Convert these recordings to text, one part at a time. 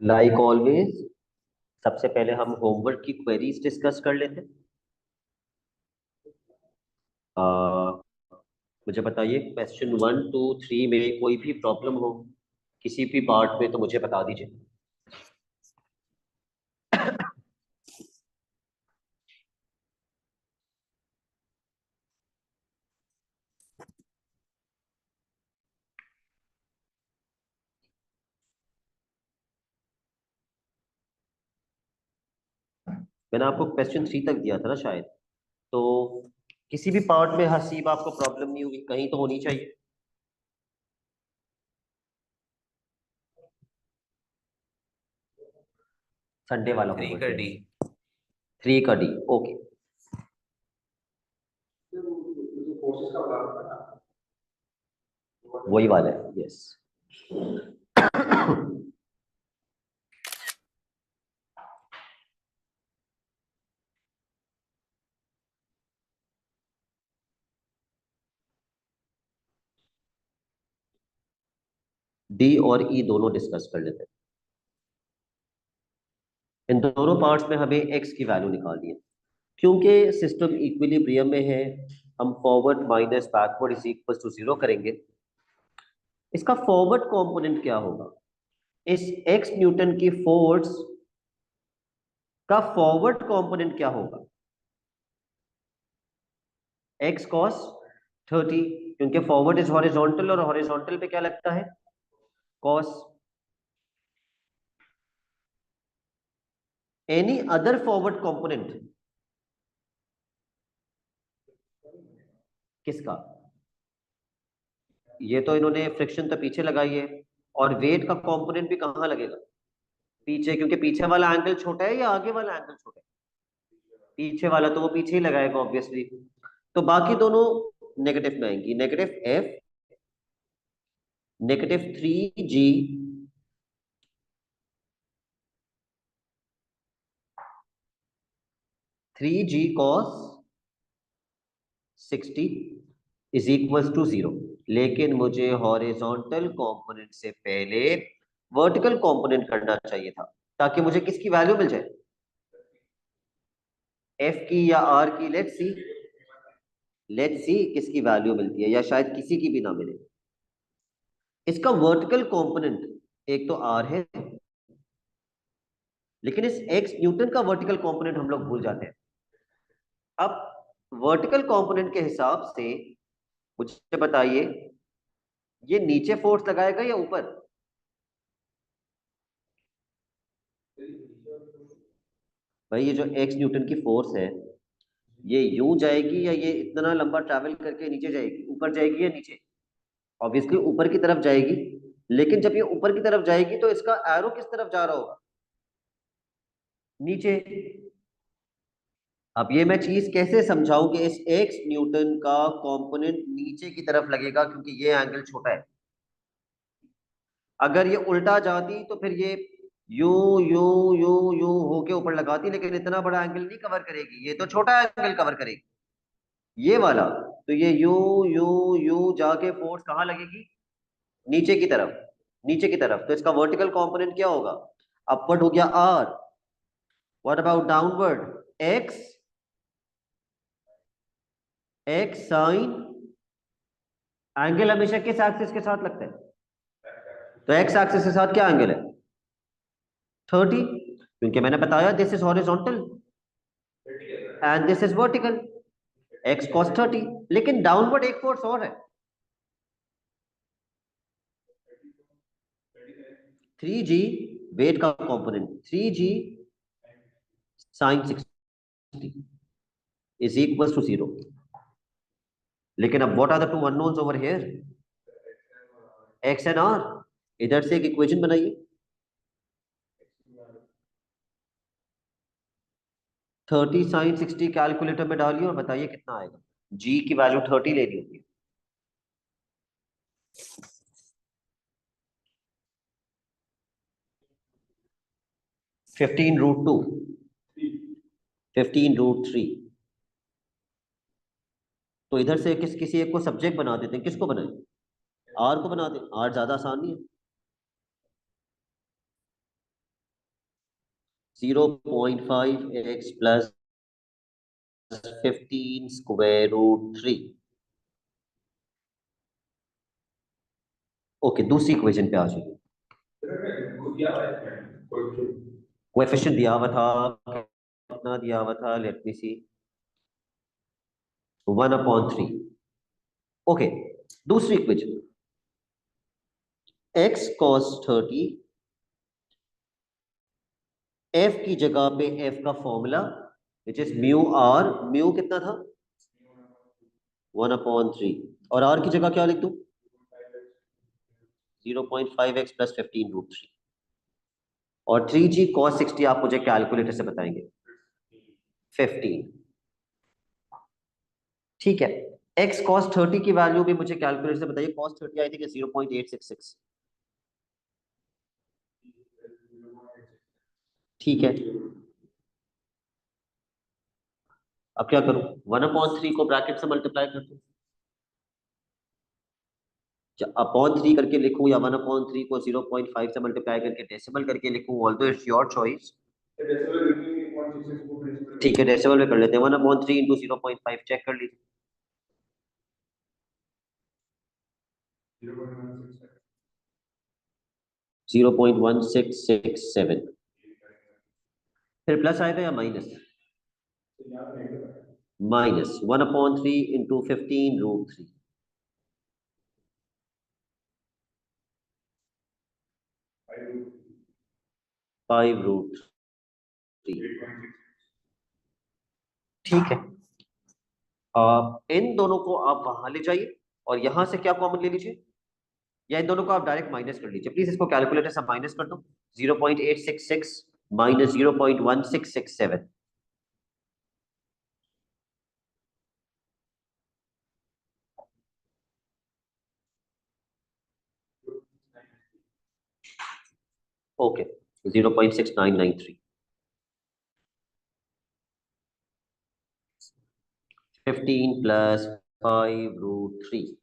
Like always, सबसे पहले हम होमवर्क की क्वेरीज डिस्कस कर लेते हैं। मुझे बताइए, क्वेश्चन 1 2 3 में कोई भी प्रॉब्लम हो किसी भी पार्ट में तो मुझे बता दीजिए। मैंने आपको क्वेश्चन 3 तक दिया था ना शायद। तो किसी भी पार्ट में हसीब आपको प्रॉब्लम नहीं होगी, कहीं तो होनी चाहिए। संडे वाला थ्री होमवर्क का है। डी। 3 का D। ओके। वही वाला है, यस। डी और ई दोनों डिस्कस कर लेते हैं। इन दोनों पार्ट्स में हमें एक्स की वैल्यू निकालनी है। क्योंकि सिस्टम इक्विलिब्रियम में है, हम forward minus backward is equal to 0 करेंगे। इसका फॉरवर्ड कंपोनेंट क्या होगा? इस एक्स न्यूटन की फोर्स का फॉरवर्ड कंपोनेंट क्या होगा? एक्स कॉस 30, क्योंकि फॉरवर्ड इज हॉरिजॉन्टल और हॉरिजॉन्टल पे क्या लगता है? Cos. Any other forward component किसका? ये तो इन्होंने फ्रिक्शन तो पीछे लगाई है, और वेट का कंपोनेंट भी कहाँ लगेगा? पीछे, क्योंकि पीछे वाला एंगल छोटा है या आगे वाला एंगल छोटा है? पीछे वाला, तो वो पीछे ही लगाएगा ऑब्वियसली। तो बाकी दोनों नेगेटिव में आएंगी। -F, -3G, 3G cos 60 is equal to 0। लेकिन मुझे हॉरिजॉन्टल कंपोनेंट से पहले वर्टिकल कंपोनेंट करना चाहिए था, ताकि मुझे किसकी वैल्यू मिल जाए? एफ की या आर की? लेट्स सी किसकी वैल्यू मिलती है, या शायद किसी की भी ना मिले। इसका वर्टिकल कंपोनेंट एक तो आर है, लेकिन इस एक्स न्यूटन का वर्टिकल कंपोनेंट हम लोग भूल जाते हैं। अब वर्टिकल कंपोनेंट के हिसाब से मुझे बताइए, ये नीचे फोर्स लगाएगा या ऊपर? भाई, ये जो एक्स न्यूटन की फोर्स है, ये यूं जाएगी या ये इतना लंबा ट्रैवल करके नीचे जाएगी? ऊपर जाएगी या नीचे? ऑब्वियसली ऊपर की तरफ जाएगी। लेकिन जब ये ऊपर की तरफ जाएगी तो इसका एरो किस तरफ जा रहा होगा? नीचे। अब ये मैं चीज कैसे समझाऊं कि इस एक्स न्यूटन का कंपोनेंट नीचे की तरफ लगेगा, क्योंकि ये एंगल छोटा है। अगर ये उल्टा जाती तो फिर ये यू यू यू यू होके ऊपर लगाती, लेकिन इतना बड़ा एंगल नहीं कवर करेगी, ये तो छोटा एंगल कवर करेगी, ये वाला। तो ये यू यू यू जाके फोर्स कहाँ लगेगी? नीचे की तरफ। नीचे की तरफ, तो इसका वर्टिकल कंपोनेंट क्या होगा? अपवर्ड हो गया R. What about downward? X. X sine. Angle हमेशा किस एक्सिस के साथ लगता है? तो एक्स एक्सिस के साथ क्या एंगल है? 30, क्योंकि मैंने बताया this is horizontal and this is vertical. X cos 30। लेकिन डाउनवर्ड एक फोर्स और है, 3G वेट का component, 3G sine 60 is equal to 0। लेकिन अब what are the two unknowns over here? X and R. इधर से एक इक्वेशन बनाइए। 30 sin 60 कैलकुलेटर में डालिए और बताइए कितना आएगा। जी की वैल्यू 30 लेनी होती है। 15√2, 15√3। तो इधर से किसी एक को सब्जेक्ट बना देते हैं। किसको बनाए? आर को बना दे, आर ज्यादा आसान नहीं है। 0.5x plus 15 square root 3। Okay, दूसरी इक्वेशन पे आ जाइए। कोएफिशिएंट दिया हुआ था, कितना दिया हुआ था, लेट मी सी, 1/3। ओके, दूसरी इक्वेशन, x cos 30, f की जगह पे f का formula which is mu R, mu कितना था 1/3, और r की जगह क्या लिख दूं 0.5x प्लस 15 रूट 3, और 3g cos 60 आप मुझे कैलकुलेटर से बताएंगे 15। ठीक है, x cos 30 की वैल्यू भी मुझे कैलकुलेटर से बताइए। cos 30 I think 0.866। ठीक है, अब क्या करूं, 1/3 को ब्रैकेट से मल्टीप्लाई कर दूं, अपॉन 3 करके लिखूं या 1/3 को 0.5 से मल्टीप्लाई करके डेसिमल करके लिखूं, ऑल्दो इट्स योर चॉइस। ठीक है, डेसिमल में कर लेते हैं, 1/3 इंटू 0.5 चेक कर लीजिए, 0.1667। फिर प्लस आएगा या minus, minus 1/3 into 15 root 3, 5 root 3। ठीक है, इन दोनों को आप वहां ले जाइए और यहां से क्या कॉमन ले लीजिए, या इन दोनों को आप डायरेक्ट माइनस कर लीजिए। प्लीज इसको कैलकुलेटर से माइनस कर दो, 0.866 माइनस 0.1667। ओके, 0.6993, 15 प्लस 5 रूट 3,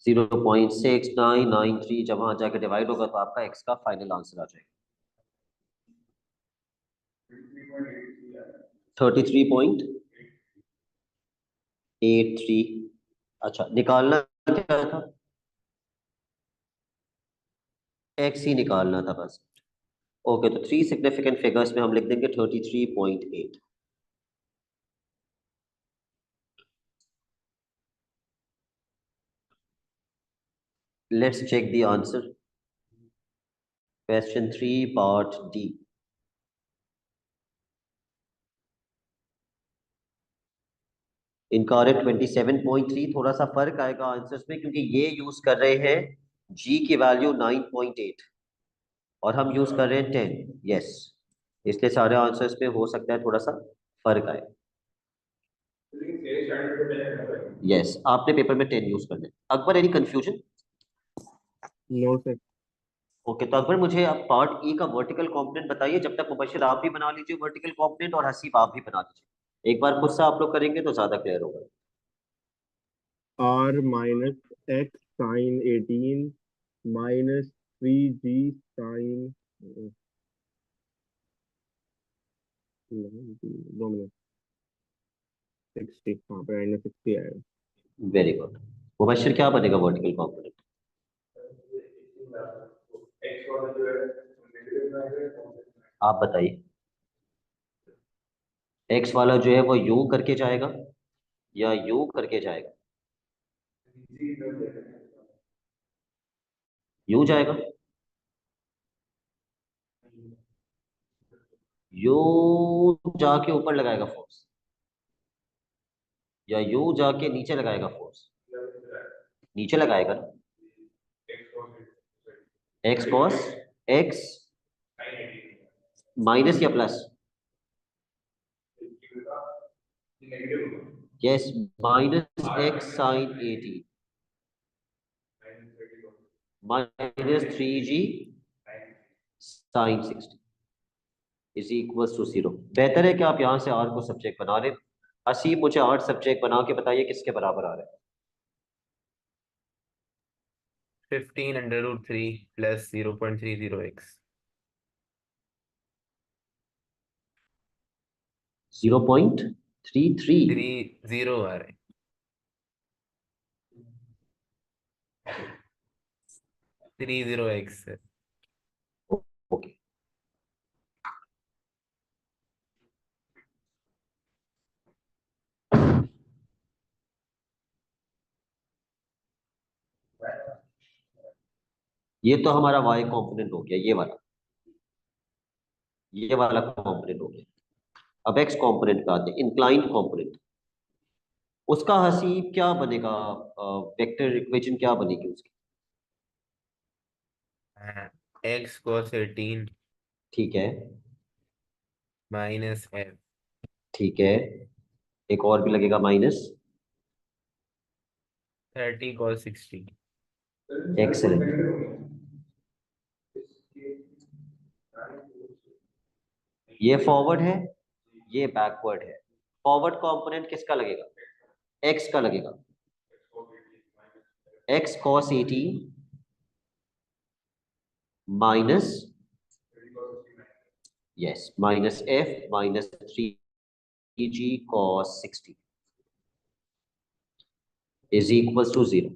0.6993 जब वहां जाकर डिवाइड होगा तो आपका एक्स का फाइनल आंसर आ जाएगा 33.83। अच्छा, निकालना क्या था, एक्स ही निकालना था बस। ओके, तो थ्री सिग्निफिकेंट फिगर्स में हम लिख देंगे 33.8। Let's check the answer, question 3 part D. Incorrect 27.3, थोड़ा सा फर्क आएगा आंसर्स में क्योंकि ये यूज कर रहे हैं जी की वैल्यू 9.8 और हम यूज कर रहे हैं 10। यस, इसलिए सारे आंसर्स में हो सकता है थोड़ा सा फर्क आए। यस, आपने पेपर में 10 यूज करना है। Akbar, any confusion? No sir. Okay, तो अकबर मुझे आप पार्ट ई का वर्टिकल कंपोनेंट बताइए, जब तक मुबशिर आप भी बना लीजिए वर्टिकल कंपोनेंट और हसीब आप भी बना लीजिए। एक बार खुद से आप लोग करेंगे तो ज्यादा क्लियर होगा। R minus X sine 18 minus 3g sine 60। हाँ पे माइनस 60 आएगा। Very good. मुबशिर क्या बनेगा वर्टिकल कंपोनेंट? आप बताइए, एक्स वाला जो है वो यू करके जाएगा या यू करके जाएगा? यू जाएगा, यू जाके ऊपर लगाएगा फोर्स या यू जाके नीचे लगाएगा फोर्स? नीचे लगाएगा ना, एक्स कॉस एक्स माइनस या plus? Yes, minus X sine 18 minus 3g sine 60 is equal to 0। बेहतर है कि आप यहां से आर को सब्जेक्ट बना लें। हसीब, मुझे आर सब्जेक्ट बना के बताइए किसके बराबर आ रहा है। 15 under root 3 plus 0.30x. 0.33 30 आ रहा है. 30x है. ओके. ये तो हमारा y कंपोनेंट हो गया, ये वाला कंपोनेंट हो गया. अब x कंपोनेंट पे आते हैं, इंक्लाइंड कंपोनेंट. उसका हसीब क्या बनेगा? वेक्टर इक्वेशन क्या बनेगी उसकी? x cos 18 ठीक है. minus f. ठीक है. एक और भी लगेगा माइनस. 30 cos 60. एक्सेलेंट. ये फॉरवर्ड है, ये बैकवर्ड है. फॉरवर्ड कंपोनेंट किसका लगेगा? x का लगेगा. x cos 18 minus, yes, minus f minus 3g cos 60 is equals to 0.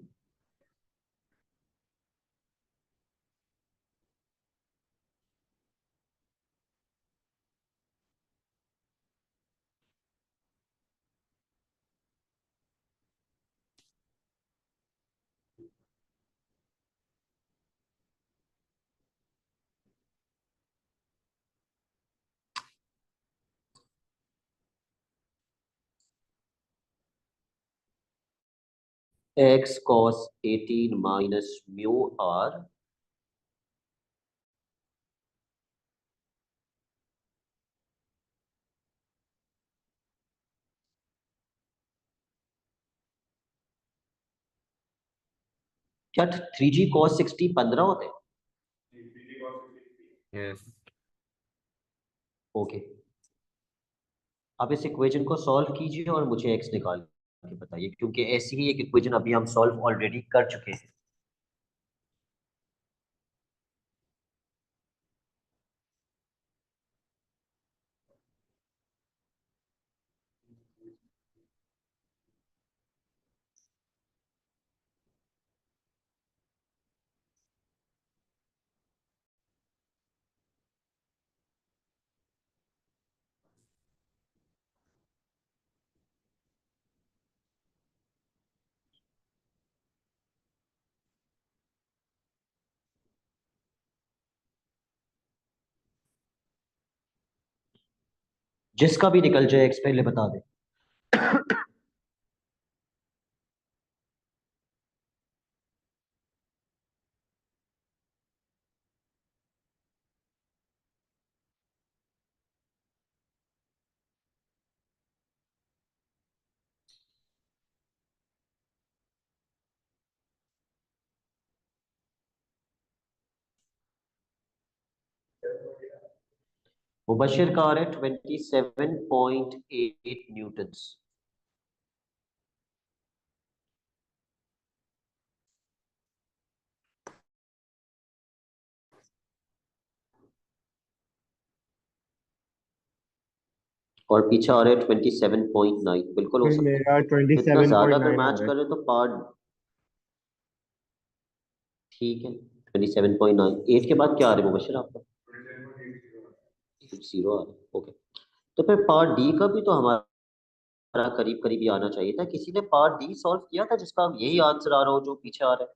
x cos 18 minus mu r क्या 3g cos 60 15 होते हैं? Yes. ओके. अब इस इक्वेशन को सॉल्व कीजिए और मुझे x निकाल के बताइए, क्योंकि ऐसी ही एक इक्वेशन अभी हम सॉल्व ऑलरेडी कर चुके हैं. जिसका भी निकल जाए x पहले बता दे. मुबशिर का आ रहा है 27.8 न्यूटन्स. और पीछे आ रहा है 27.9. बिल्कुल हो सकता मेरा है. इतना ज्यादा अगर 27.9 आ मैच रहा है. करे तो पार्ट. ठीक है. 27.9. 8 के बाद क्या आ रहा है मुबशिर आपका? 0 आ रहा है. ओके. तो फिर पार्ट डी का भी तो हमारा करीब करीब ही आना चाहिए था. किसी ने पार्ट डी सॉल्व किया था जिसका यही आंसर आ रहा हो जो पीछे आ रहा है?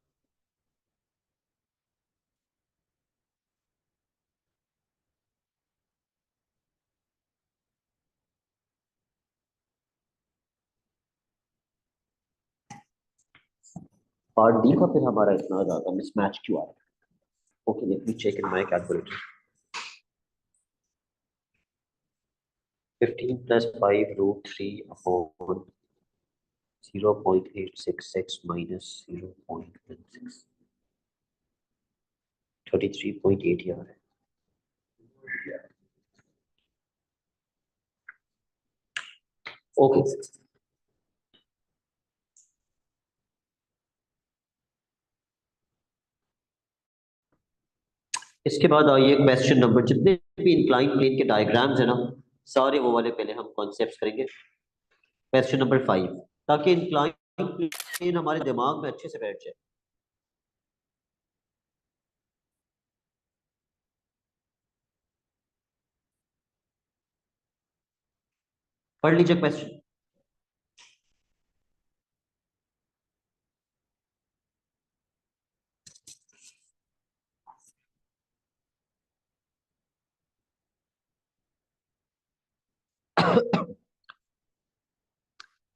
पार्ट डी का फिर हमारा इतना ज्यादा मिसमैच क्यों आ रहा है? Okay, let me check in my calculator. 15 plus 5 root 3 upon 0.866 minus 0.16. 33.8 यार है. ओके. इसके बाद आइए क्वेश्चन नंबर, जितने भी इंक्लाइन प्लेन के डायग्राम्स है ना, सारे वो वाले पहले हम कॉन्सेप्ट्स करेंगे। क्वेश्चन नंबर 5, ताकि इंक्लाइन प्लेन हमारे दिमाग में अच्छे से बैठ जाए। पढ़ लीजिए question.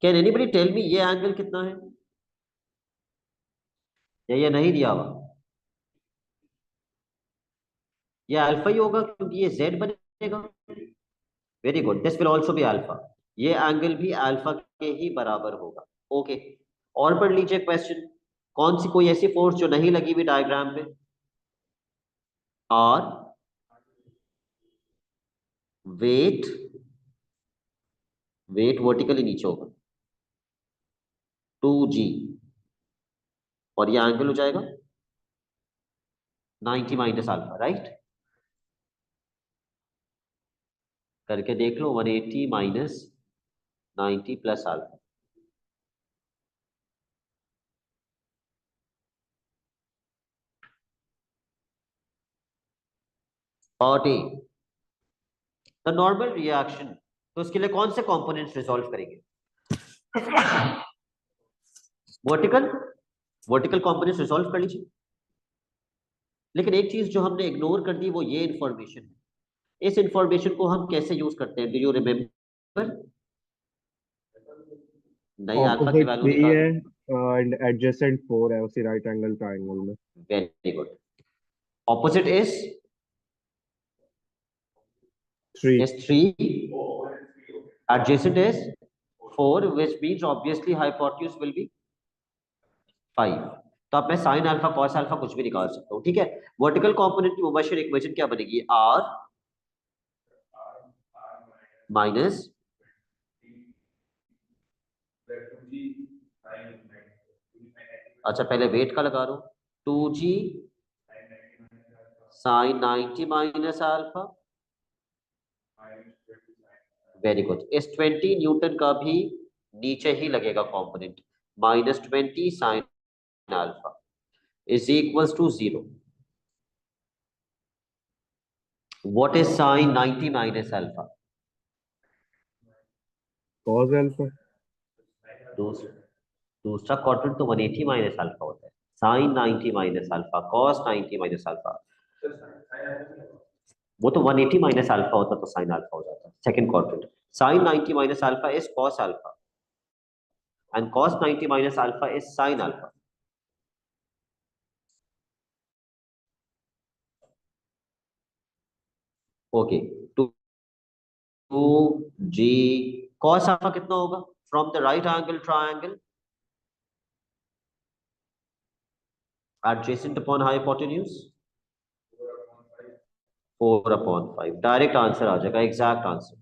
Can anybody tell me ये एंगल कितना है, या ये नहीं दिया हुआ? ये अल्फा ही होगा क्योंकि ये जेड बनेगा। Very good, this will also be alpha. ये एंगल भी अल्फा के ही बराबर होगा। ओके, और पढ़ लीजिए क्वेश्चन। कौन सी कोई ऐसी फोर्स जो नहीं लगी हुई डायग्राम में? और वेट, वेट वर्टिकली नीचे होगा 2g, और ये एंगल हो जाएगा 90 माइनस अल्फा, राइट? करके देख लो, 180 minus 90 plus alpha. 40। The normal reaction, तो इसके लिए कौन से कंपोनेंट्स रिजॉल्व करेंगे? वर्टिकल, वर्टिकल कंपोनेंट्स रिजॉल्व कर लीजिए। लेकिन एक चीज जो हमने इग्नोर कर दी वो ये इंफॉर्मेशन है। इस इंफॉर्मेशन को हम कैसे यूज करते हैं, डू यू रिमेम्बर? नहीं, अल्फा की ऑपोजिट वैल्यू 3 है निकालो। एंड एडजेसेंट 4 है उसी राइट एंगल ट्रायंगल में। Very good. Opposite is 3। 3, adjacent is 4, which means obviously hypotenuse will be 5। तो अब मैं साइन अल्फा कॉस अल्फा कुछ भी निकाल सकता हूँ, ठीक है। वर्टिकल कंपोनेंट की मुबाशिर इक्वेशन क्या बनेगी? r माइनस, अच्छा पहले वेट का लगा रहा हूँ, 2g sine 90 minus alpha. Very good. इस 20 न्यूटन का भी नीचे ही लगेगा component, -20 sine alpha is equals to 0। What is sine 90 minus alpha? Cos alpha. दूसरा दूसरा क्वाड्रेंट तो 180 माइनस अल्फा होता है। Sine 90 minus alpha, cos 90 minus alpha, वो तो 180 माइनस अल्फा होता तो साइन अल्फा हो जाता। Second quadrant, sine 90 minus alpha is cos alpha and cos 90 minus alpha is sine alpha. Okay, two g cos alpha कितना होगा from the right angle triangle adjacent upon hypotenuse? 4/5। Direct answer आ जाएगा, exact answer.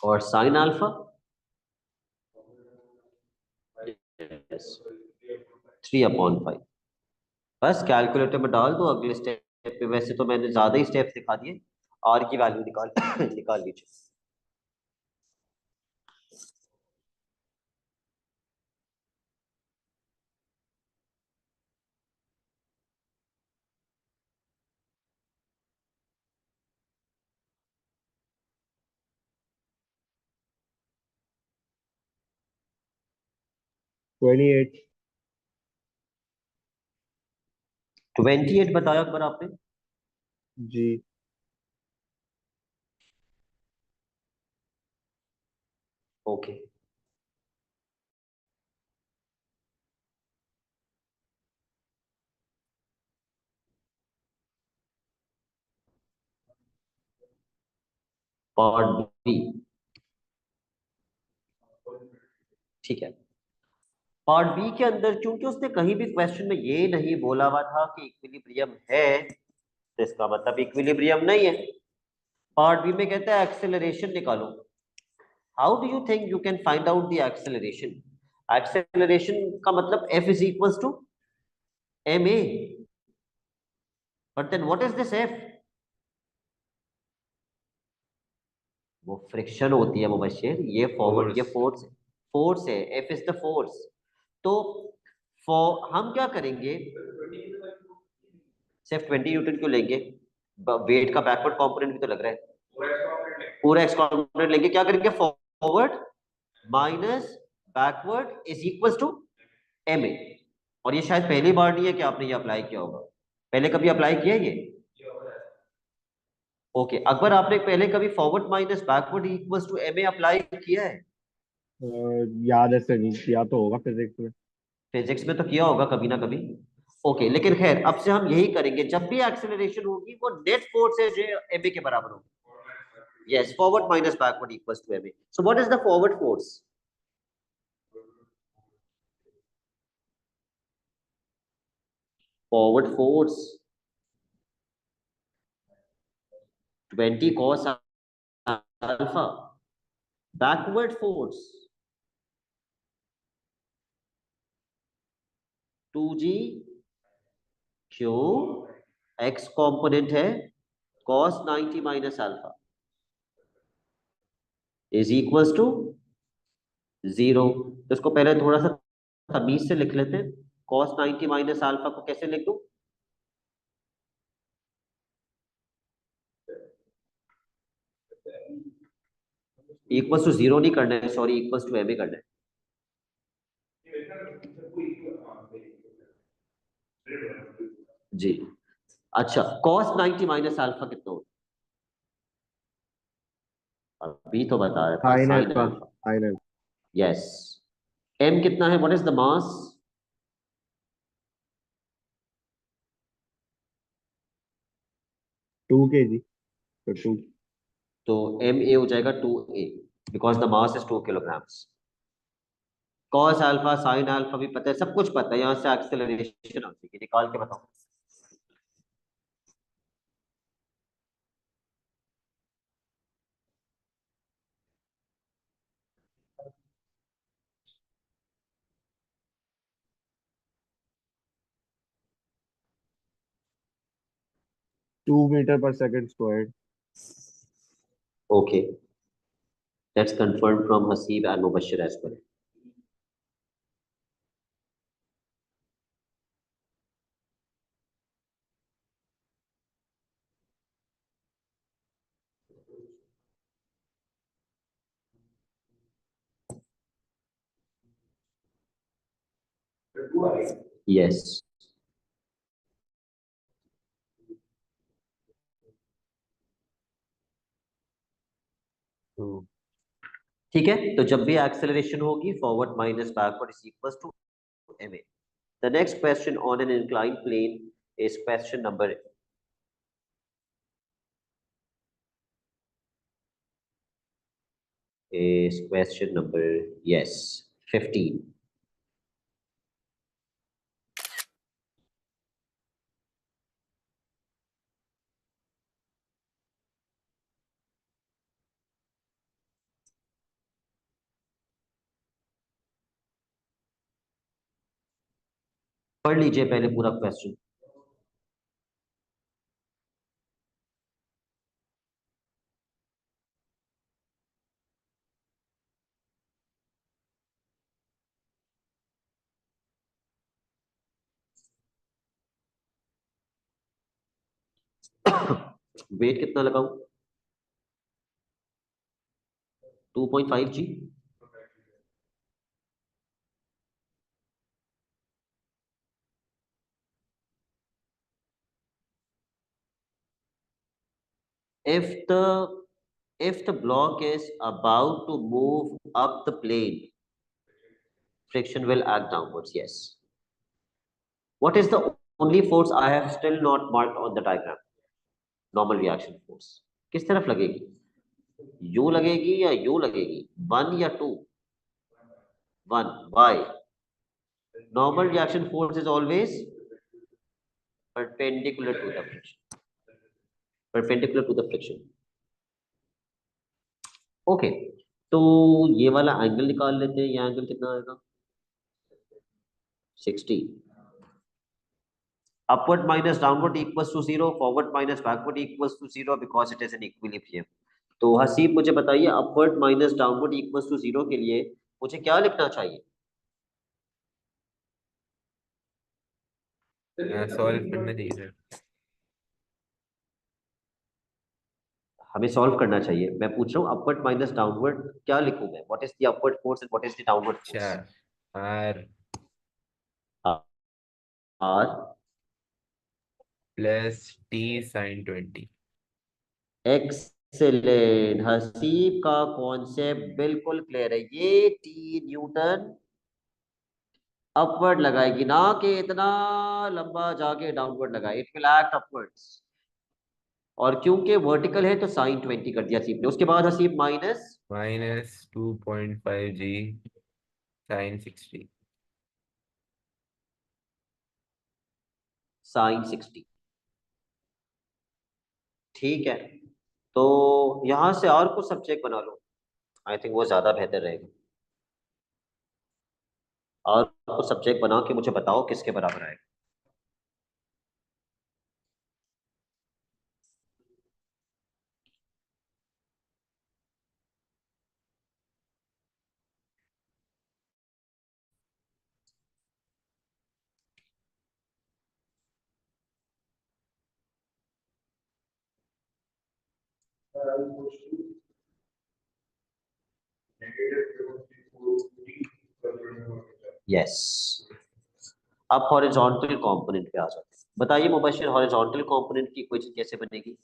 और sine alpha 3/5। बस calculator में डाल दो अगले स्टेप पे। वैसे तो मैंने ज्यादा ही स्टेप्स दिखा दिए, आर की वैल्यू निकाल निकाल लीजिए। ट्वेंटी एट 28 बताया अकबर आपने? जी। ओके, पार्ट बी, ठीक है। पार्ट बी के अंदर चूंकि उसने कहीं भी क्वेश्चन में ये नहीं बोला हुआ था कि इक्विलिब्रियम है, तो इसका मतलब इक्विलिब्रियम नहीं है। पार्ट बी में कहता है एक्सेलरेशन निकालो। How do you think you can find out the acceleration? Acceleration का मतलब F is equals to M A, but then what is this F? वो फ्रिक्शन होती है मुबश्शिर, ये फॉरवर्ड, ये फोर्स, फोर्स है, एफ इज द फोर्स। तो हम क्या करेंगे, सिर्फ 20 न्यूटन क्यों लेंगे? वेट का बैकवर्ड कंपोनेंट भी तो लग रहा है, पूरा एक्स कंपोनेंट लेंगे। क्या करेंगे, forward minus backward is equal to M A. और ये शायद पहली बार नहीं है कि आपने ये अप्लाई किया होगा, पहले कभी अप्लाई किया है ये? ओके, अकबर आपने पहले कभी forward minus backward equals to M A apply किया है? याद ऐसे नहीं किया तो होगा फिजिक्स में। फिजिक्स में तो किया होगा कभी ना कभी। ओके, लेकिन खैर अब से हम यही करेंगे, जब भी एक्सेलरेशन होगी वो नेट फोर्स है जो एम ए के बराबर होगी। Yes, forward minus backward equals to M A. So what is the forward force? Forward force 20 cos alpha, backward force 2g, क्यों? एक्स कंपोनेंट है cos 90 minus alpha is equals to 0। तो इसको पहले थोड़ा सा तमीज से लिख लेते हैं। cos 90 माइनस अल्फा को कैसे लिख दूं? इक्वल्स टू 0 नहीं करना है, sorry, equals to M A करना है। जी, अच्छा, cos 90 माइनस अल्फा कितना होता है? अभी तो बता रहा था, sine sine alpha. Alpha. Sine alpha. Yes. M कितना है, what is the mass? 2 kg। तो 2। तो एम ए हो जाएगा 2 A, because the mass is 2 kilograms. Cos alpha sine alpha भी पता है, सब कुछ पता है, यहां से एक्सेलरेशन आती है, निकाल के बताओ। टू मीटर पर second square. Okay, that's confirmed from Hasib and Mubashir as well. Yes. ठीक है, तो जब भी एक्सेलरेशन होगी forward minus backward is equal to M A. The next question on an inclined plane is question number yes 15। पढ़ लीजिए पहले पूरा क्वेश्चन। वेट कितना लगाऊं? 2.5 g। if the if the block is about to move up the plane, friction will act downwards. Yes. What is the only force I have still not marked on the diagram? Normal reaction force. किस तरफ लगेगी? You लगेगी या you लगेगी? 1 या 2? 1। Why? Normal reaction force is always perpendicular to the friction. Perpendicular to the friction. Okay, तो ये वाला एंगल निकाल लेते हैं। ये एंगल कितना आएगा? 60। upward minus downward equals to 0, forward minus backward equals to 0 because it is an equilibrium. तो हसीब मुझे बताइए upward minus downward equals to 0 के लिए मुझे क्या लिखना चाहिए? सॉल्व करना चाहिए सर। हमें सॉल्व करना चाहिए। मैं पूछ रहा हूँ अपवर्ड माइनस डाउनवर्ड क्या लिखूं मैं? What is the upward force and what is the downward force? अच्छा, R R plus T sine 20। Excellent. Haseeb का कॉन्सेप्ट बिल्कुल क्लियर है। ये टी न्यूटन अपवर्ड लगाएगी ना कि इतना लंबा जाके डाउनवर्ड लगाए। It will act upwards. और क्योंकि वर्टिकल है तो साइन 20 कर दिया हसीब ने। उसके बाद Haseeb minus -2.5 g sine 60। Sine 60। ठीक है, तो यहां से और कुछ सब्जेक्ट बना लो। आई थिंक वो ज्यादा बेहतर रहेगा। और कुछ सब्जेक्ट बना के मुझे बताओ किसके बराबर आएगा। यस, अब हॉरिजॉन्टल कंपोनेंट पे आ जाते हैं। बताइए मुबशिर, हॉरिजॉन्टल कंपोनेंट की इक्वेशन कैसे बनेगी?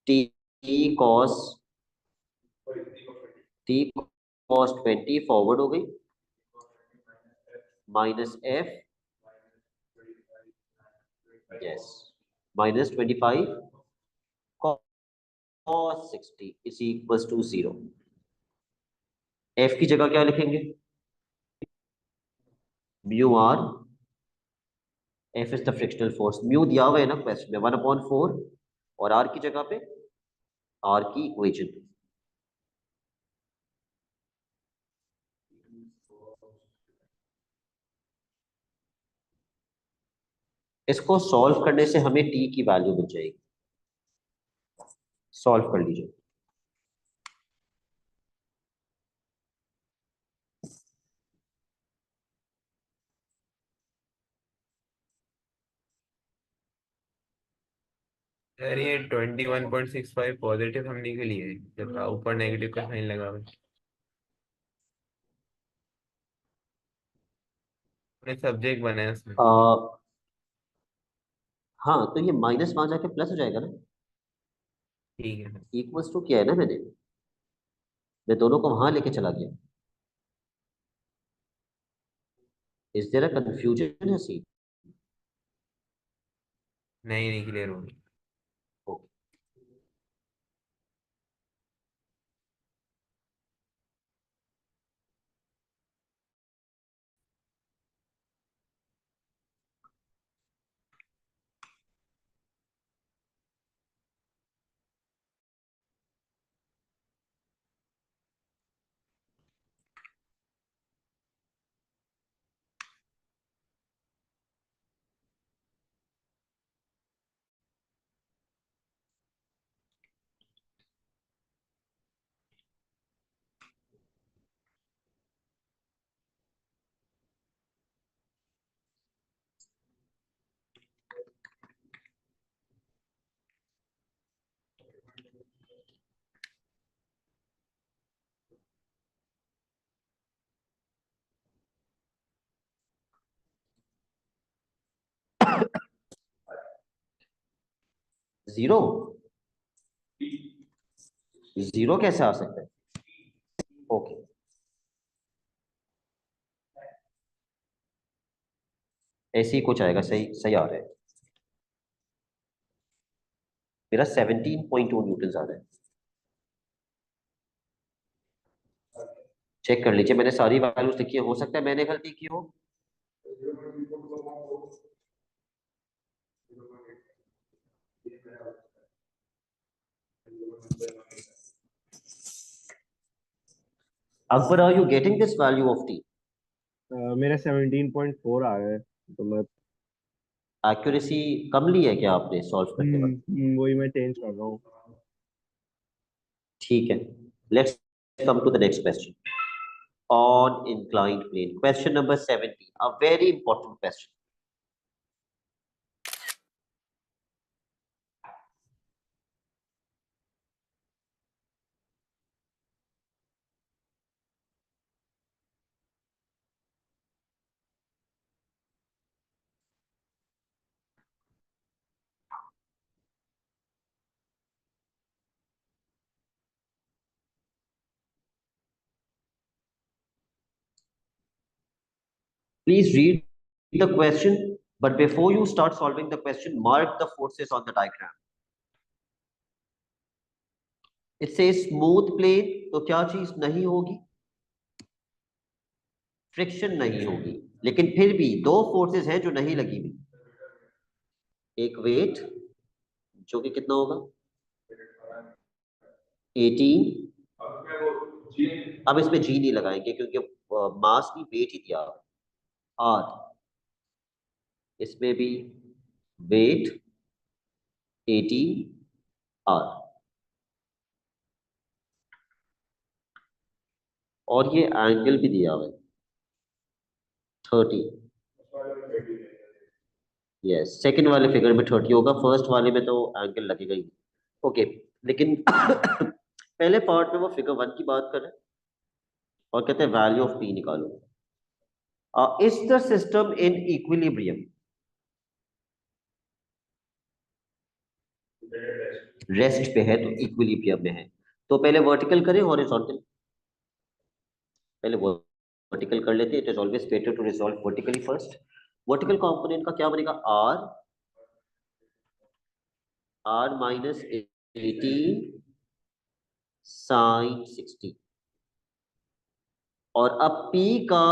T cos T cos 20 forward हो गई, minus F, yes, minus 25 cos 60 is equals to 0। F की जगह क्या लिखेंगे? Mu R. F is the frictional force. Mu दिया हुआ है ना क्वेश्चन में 1/4, और आर की जगह पे आर की इक्वेशन। इसको सॉल्व करने से हमें टी की वैल्यू मिल जाएगी। सॉल्व कर लीजिए। सर ये 21.65 पॉजिटिव हमने के लिए है, जब ऊपर नेगेटिव का साइन लगा हुआ है। सब्जेक्ट बनाया उसमें। हाँ, तो ये माइनस वहां जाके प्लस हो जाएगा ना। ठीक है सर। इक्वल्स टू किया है ना मैंने। मैं दोनों को वहां लेके चला गया। इज देयर अ कंफ्यूजन है सी? नहीं नहीं, क्लियर हो गई। जीरो? जीरो कैसे आ सकता है? ओके, ऐसे ही कुछ आएगा। सही सही आ रहा है। मेरा 17.2 न्यूटन आ रहा है। चेक कर लीजिए, मैंने सारी वैल्यूज लिखी है। हो सकता है मैंने गलती की हो। Akbar, are you getting this value of t? मेरा 17.4 आ रहा है। तो मैं एक्यूरेसी कम ली है क्या आपने सॉल्व करते वक्त? वही मैं चेंज कर रहा हूँ। ठीक है, let's come to the next question on inclined plane. Question number 70, a very important question. Please read the question, but before you start solving the question, mark the forces on the diagram. It says smooth plane, तो क्या चीज नहीं होगी? Friction नहीं होगी, लेकिन फिर भी दो फोर्सेस हैं जो नहीं लगी हुई। एक वेट जो कि कितना होगा 18, अब इसमें जी नहीं लगाएंगे क्योंकि मास भी वेट ही दिया। आर, इसमें भी वेट 18 आर, और ये एंगल भी दिया हुआ है 30। यस, सेकंड वाले फिगर में 30 होगा, फर्स्ट वाले में तो एंगल लगेगा ही। ओके, लेकिन पहले पार्ट में वो फिगर 1 की बात कर रहे हैं और कहते हैं वैल्यू ऑफ पी निकालो। Is the system in equilibrium? Rest पे है तो इक्विलिब्रियम में है। तो पहले वर्टिकल करें हॉरिजॉन्टल? पहले वर्टिकल कर लेते हैं, it is always better to resolve vertically first. Vertical component का क्या बनेगा? R, R minus 18 sine 60। और अब P का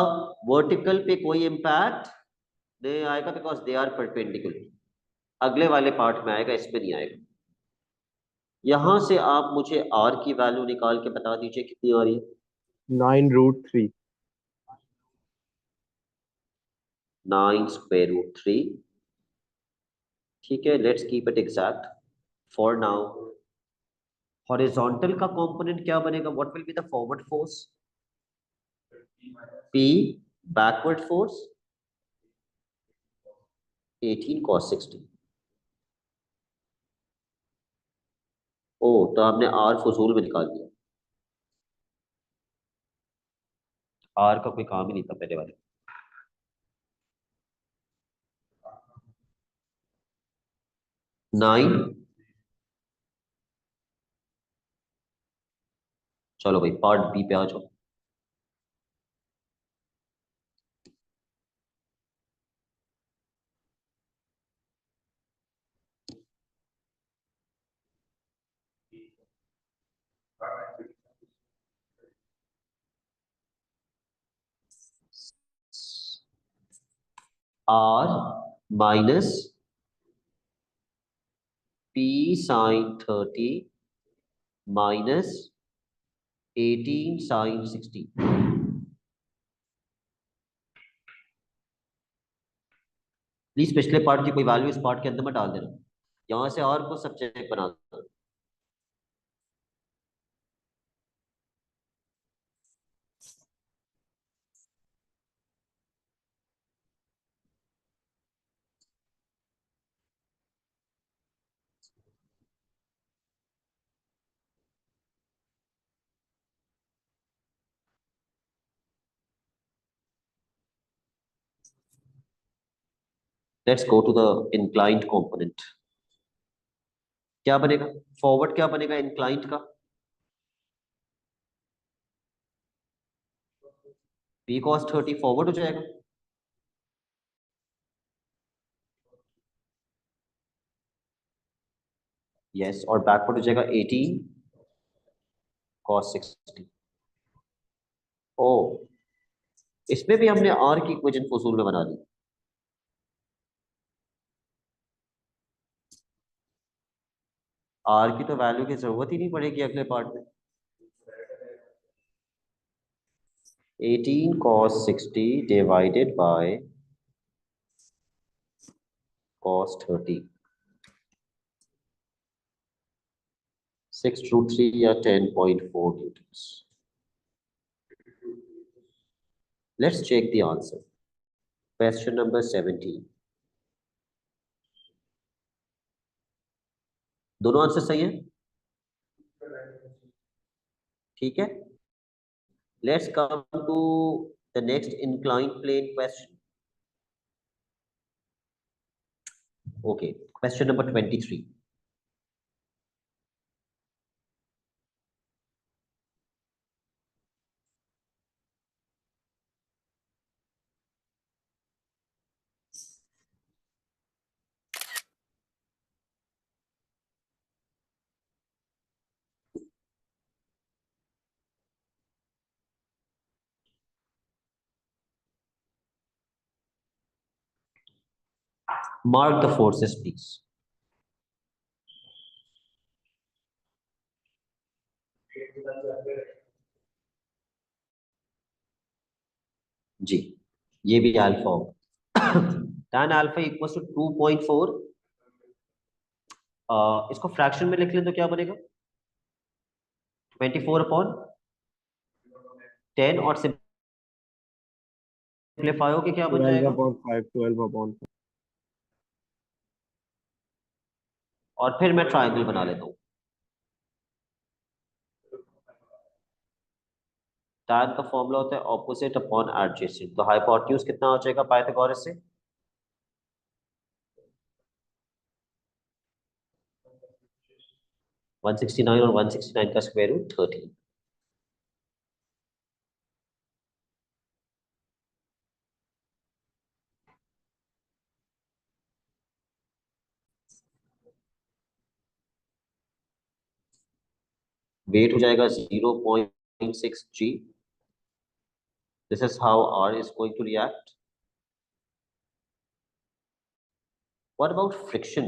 वर्टिकल पे कोई इंपैक्ट नहीं आएगा बिकॉज दे आर परपेंडिकुलर। अगले वाले पार्ट में आएगा, इसमें नहीं आएगा। यहां से आप मुझे R की वैल्यू निकाल के बता दीजिए कितनी आ रही है। 9√3। 9√3। ठीक है, let's keep it exact for now. Horizontal का कंपोनेंट क्या बनेगा? What will be the forward force? P, backward force 18 cos 60। ओ, तो आपने R फजूल में निकाल दिया। R का कोई काम ही नहीं था पहले वाले। 9, चलो भाई पार्ट बी पे आ जाओ। R minus P sine 30 minus 18 sine 60। Please पिछले पार्ट की कोई वैल्यू इस पार्ट के अंदर में डाल देना, यहां से R को सब्जेक्ट बना देना। Let's go to the inclined component. क्या बनेगा फॉरवर्ड? क्या बनेगा इंक्लाइंड का? P cos 30 फॉरवर्ड हो जाएगा। यस, और बैकवर्ड हो जाएगा 18 cos 60। ओ, इसमें भी हमने R की इक्वेशन फजूल में बना दी। R की तो वैल्यू की जरूरत ही नहीं पड़ेगी अगले पार्ट में। 18 cos 60 डिवाइडेड बाय cos 30. 6 √3 या 10.4 newtons. Let's check the answer. Question number 17. दोनों आंसर सही है? ठीक है. Let's come to the next inclined plane question. Okay, question number 23. Mark the forces, please. जी, ये भी अल्फा होगा. tan alpha equal to 2.4. इसको फ्रैक्शन में लिख लें तो क्या बनेगा? 24/10. और सिंप्लीफाई होके क्या बन 12 जाएगा? upon 5, 12 upon 5. और फिर मैं ट्राइंगल बना लेता हूँ. tan का फॉर्मूला होता है ऑपोजिट अपॉन एडजेसेंट. तो हाइपोटेन्यूज कितना हो जाएगा पाइथागोरस से? 169 और 169 का स्क्वायर रूट 13. वेट हो जाएगा 0.6g. This is how R is going to react. What about friction?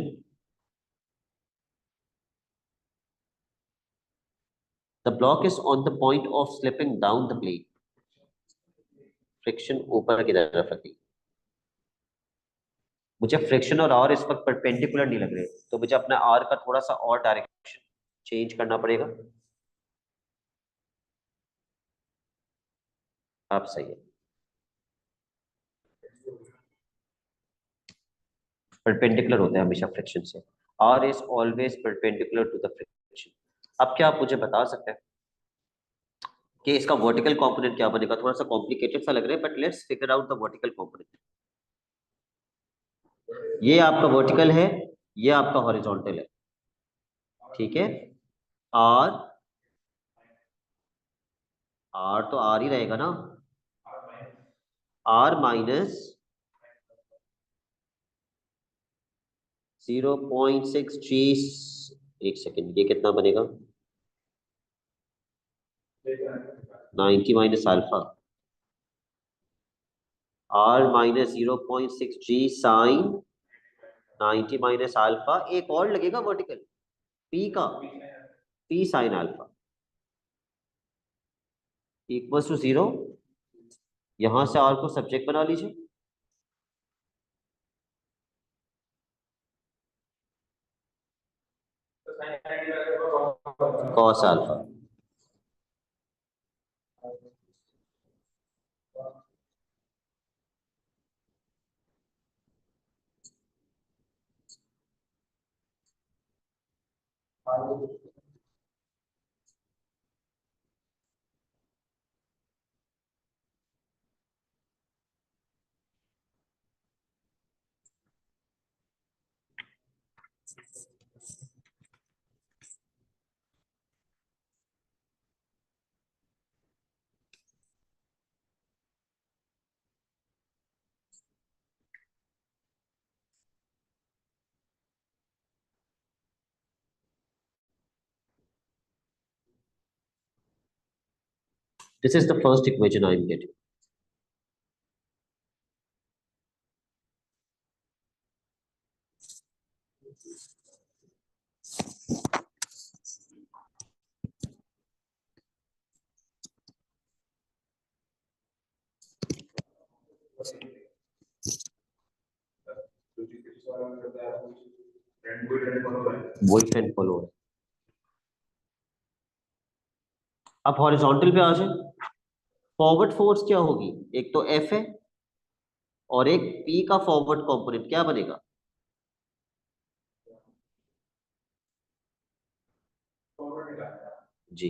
The block is on the point of slipping down the plane. Friction ऊपर की तरफ है. मुझे फ्रिक्शन और आर इस वक्त परपेंडिकुलर नहीं लग रहे, तो मुझे अपना आर का थोड़ा सा और डायरेक्शन चेंज करना पड़ेगा. आप सही है. परपेंडिकुलर होता है हमेशा फ्रिक्शन से. R is always perpendicular to the friction. अब क्या आप मुझे बता सकते हैं कि इसका वर्टिकल कंपोनेंट क्या बनेगा? थोड़ा सा कॉम्प्लिकेटेड सा लग रहा है, but let's figure out the vertical component. ये आपका वर्टिकल है, ये आपका हॉरिजॉन्टल है. ठीक है. आर आर तो आर ही रहेगा ना. R minus 0.6g. एक सेकेंड, ये कितना बनेगा? 90 minus alpha. R minus 0.6g sine 90 minus alpha. एक और लगेगा वर्टिकल पी का, P sine alpha equal to 0. यहां से आर को सब्जेक्ट बना लीजिए. Cos alpha. This is the first equation I am getting. वही ट्रेंड फॉलो है। अब हॉरिजॉन्टल पे आ जाए। फॉरवर्ड फोर्स क्या होगी? एक तो एफ है और एक पी का फॉरवर्ड कंपोनेंट क्या बनेगा? जी,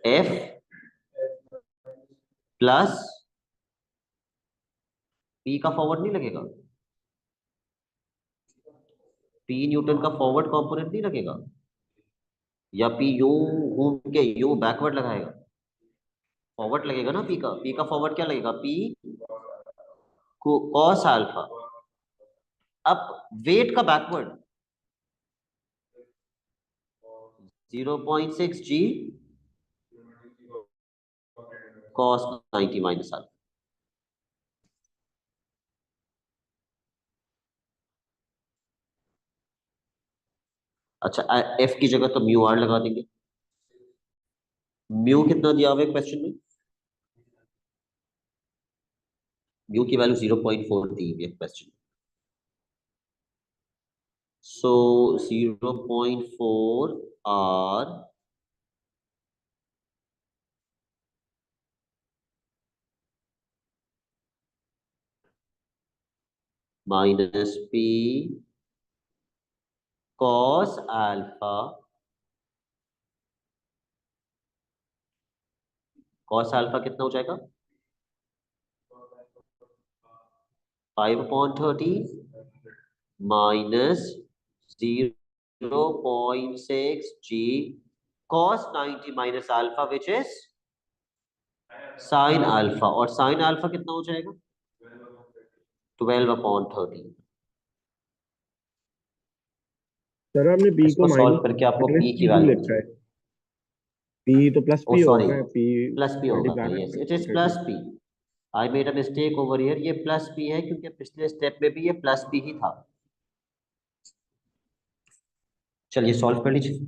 एफ प्लस पी का फॉरवर्ड नहीं लगेगा? पी न्यूटन का फॉरवर्ड कंपोनेंट नहीं लगेगा? या पी यूं घूम के यूं बैकवर्ड लगाएगा? फॉरवर्ड लगेगा ना। पी का फॉरवर्ड क्या लगेगा? P cos alpha. अब वेट का बैकवर्ड 0.6 जी कॉस 90 माइनस अल्फा। अच्छा, एफ की जगह तो म्यू आर लगा देंगे। म्यू कितना दिया हुआ है क्वेश्चन में? म्यू की वैल्यू 0.4 दी हुई है question. So 0.4 R minus P cos alpha. Cos alpha कितना हो जाएगा? 5/13 minus 0.6 G cos 90 minus alpha which is sine alpha. और साइन अल्फा कितना हो जाएगा? 12/13। सर आपने पी को इसको सॉल्व माइनस करके आपको माइनस पी की पी क्यों वैल्यू लिखा है? मिलेगी। पी तो प्लस ओ पी सॉरी, होगा ना, पी प्लस पी होगा। Yes, it is plus multiply. P. I made a mistake over here. ये प्लस पी है क्योंकि पिछले स्टेप में भी ये प्लस पी ही था। चलिए सॉल्व कर लीजिए।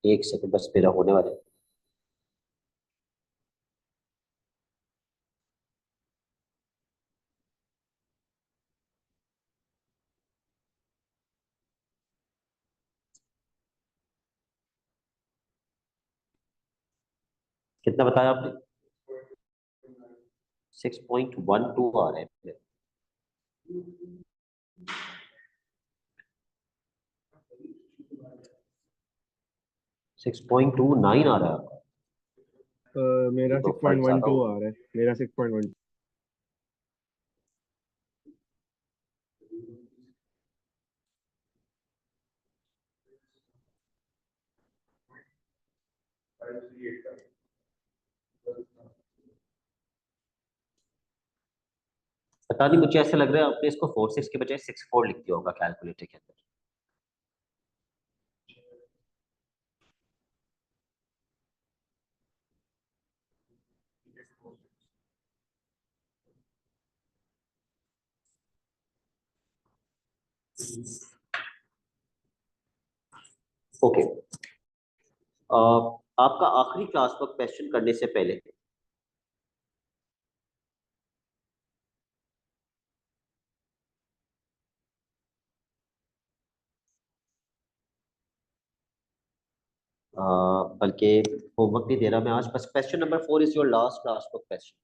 एक सेकंड बस, मेरा होने वाला है। कितना बताया आपने? 6.12 आ रहा है। 6.29 आ रहा है आपका। ये मेरा तो सिक्स पॉइंट फर्क वन ज्यादा टू हो। आ रहा है। मेरा 6.1। पता नहीं, मुझे ऐसा लग रहा है आपने इसको 4/6 के बजाय 6/4 लिख दिया होगा कैलकुलेटर के अंदर। ओके, आपका आखिरी क्लास वर्क क्वेश्चन करने से पहले बल्कि होमवर्क नहीं दे रहा मैं आज, बस question number 4 is your last class work question.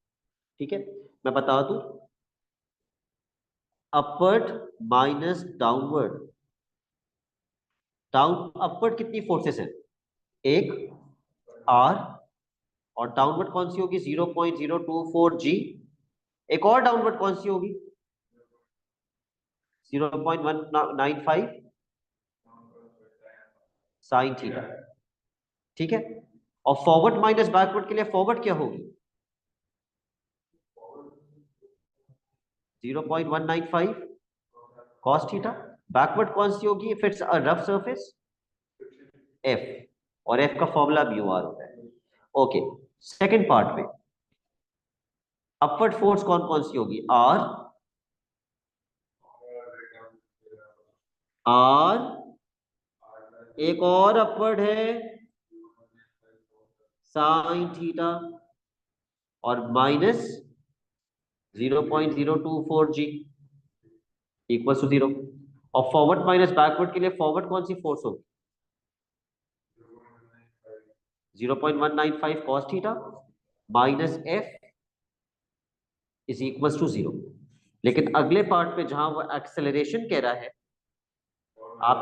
ठीक है, मैं बता दूं, अपवर्ड माइनस डाउनवर्ड, अपवर्ड कितनी फोर्सेस हैं? एक आर, और डाउनवर्ड कौन सी होगी? 0.024 जी। एक और डाउनवर्ड कौन सी होगी? 0.195 साइन थीटा। ठीक है, और फॉरवर्ड माइनस बैकवर्ड के लिए फॉरवर्ड क्या होगी? 0.195 कॉस थीटा। बैकवर्ड कौन सी होगी if it's a rough surface? F, और एफ का फॉर्मूला म्यू आर होता है। ओके, सेकंड पार्ट में अपवर्ड फोर्स कौन कौन सी होगी? आर, एक और अपवर्ड है साइन थीटा, और माइनस 0.024 जी इक्वल टू 0। और फॉरवर्ड माइनस बैकवर्ड के लिए फॉरवर्ड कौन सी फोर्स होगी? 0.195 cos theta minus F is equal to 0। लेकिन अगले पार्ट में जहां वो एक्सेलरेशन कह रहा है, आप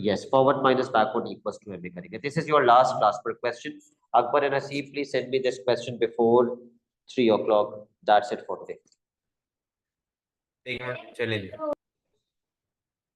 yes forward minus backward equals to में करेंगे। This is your last class पर question. Akbar and Haseeb, please send me this question before 3 o'clock। That's it for today. ठीक है, चले